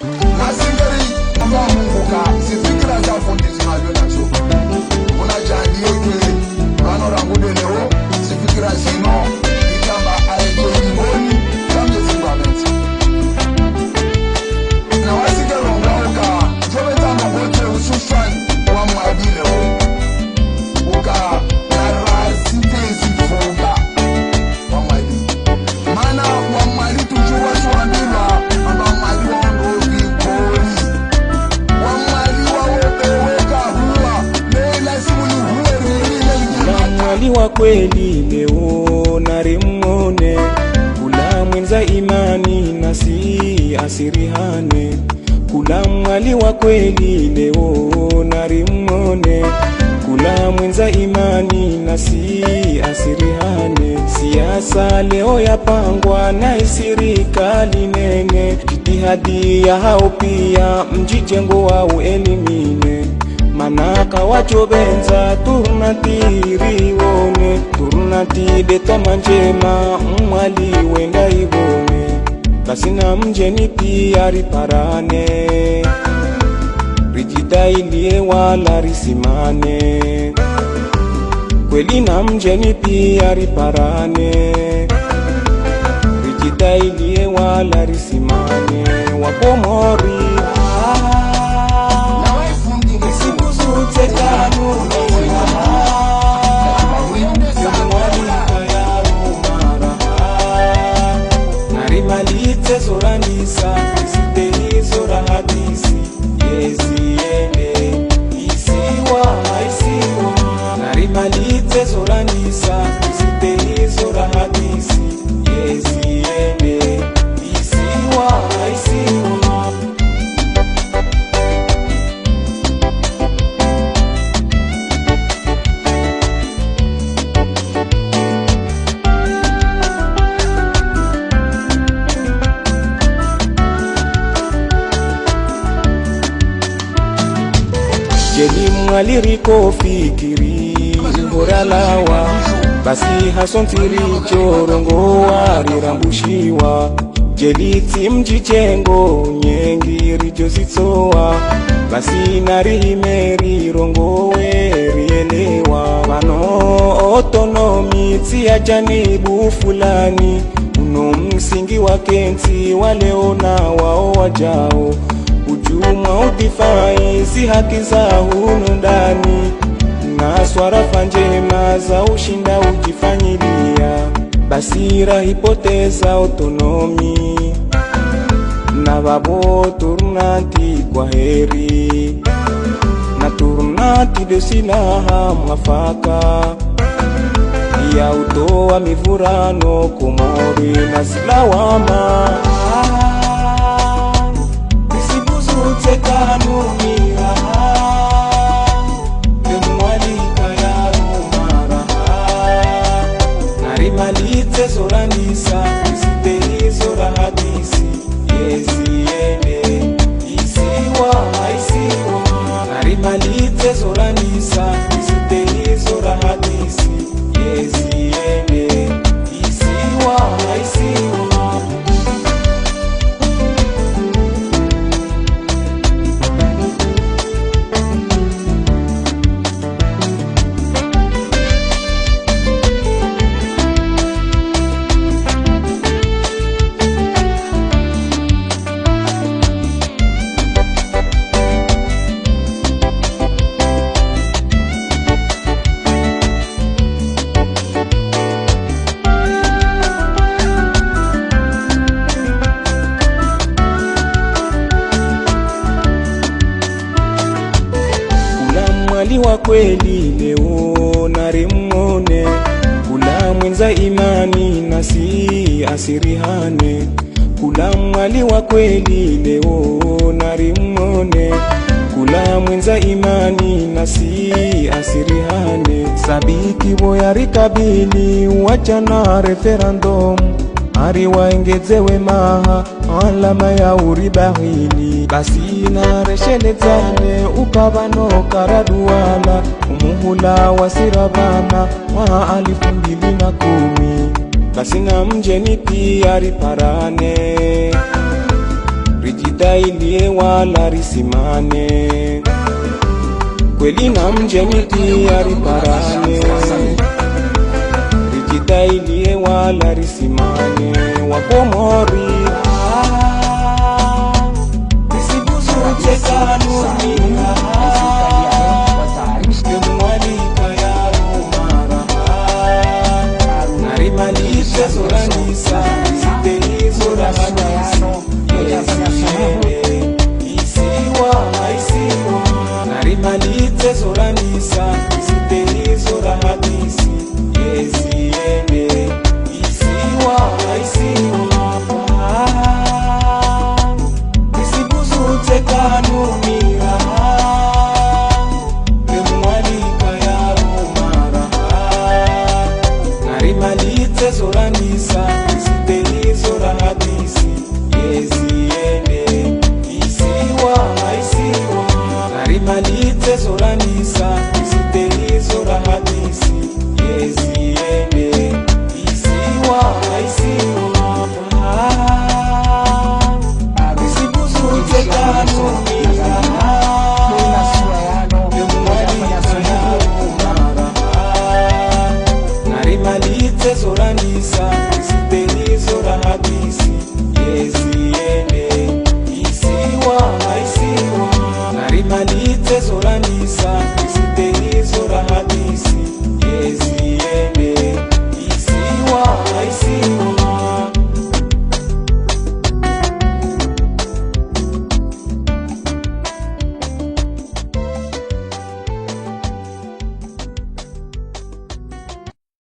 Nasingeri mwa munguka sifikira za fundisi na vyo nacho. Kuna jandi yote mano rangude leo sifikira zino ikamba aeto ingoni kamje zingwamenti. Na wasike rongauka jobeta mbote usushan wa mwadi leo. Uka na rasite zifoga wa mwadi. Mana wa mwadi tujuwa suandila amba mwadi wa mwali wa kweli leo narimone, kula mwenza imani nasi asirihane. Kula mwali wa kweli leo narimone, kula mwenza imani nasi asirihane. Siasa leo yapangwa na serikali nene, jitihadi ya hao pia mjijengo wao elimine. Manaka wachobenza turnatiriwone, turnatide tomanjema mwali wenda ibone. Basi na mjeni pia riparane, rijidailie wala risimane. Kweli na mjeni pia riparane, rijidailie wala risimane. Wapomori narimalite zoranisa isite zora hadisi yeziende isiwa narimalite zoranisa isite zora hadisi yeziende isiwa jeli mwali riko fikiri horalawa, basi hasontiri chorongo warirambushiwa. Jeli timjichengo nyengi rijozitoa, basi narihimeri rongo werielewa. Wano otonomi tia janibu fulani, uno msingi wa kenti waleona wao wajao. Ujumwa udifai si haki za hunu ndani, na swarafa njema za ushinda ujifanyilia. Basira hipoteza autonomi, na babo turnati kwa heri, na turnati desilaha mwafaka ya utoa mivurano komori na silawama. Tekanumira demwalika ya rumaraha, narimalite zoranisa isite zora hadisi yeziende isiwa narimalite zoranisa isite zora hadisi yeziende isiwa mwali wa kweli leo narimone, kula mwenza imani nasi asirihane. Kula mwali wa kweli leo narimone, kula mwenza imani nasi asirihane. Sabiki boya rikabili wachana referendum, ari waengezewe maha alama ya uribahili. Basi nareshelezane ukabano karaduala, umuhula wasirabana wa 2010. Basi na mjeni pia riparane, rijidailie wala risimane, kweli na mjeni pia riparane, rijidailie wala risimane. Wakomori risibuzuje kanuni kemwalika ya rumara narimalise zoranisa ziteizo rahanisi narimalite zoranisa ziteizo rahanisi yeziende isiwa isiwa risibuzuje kanuni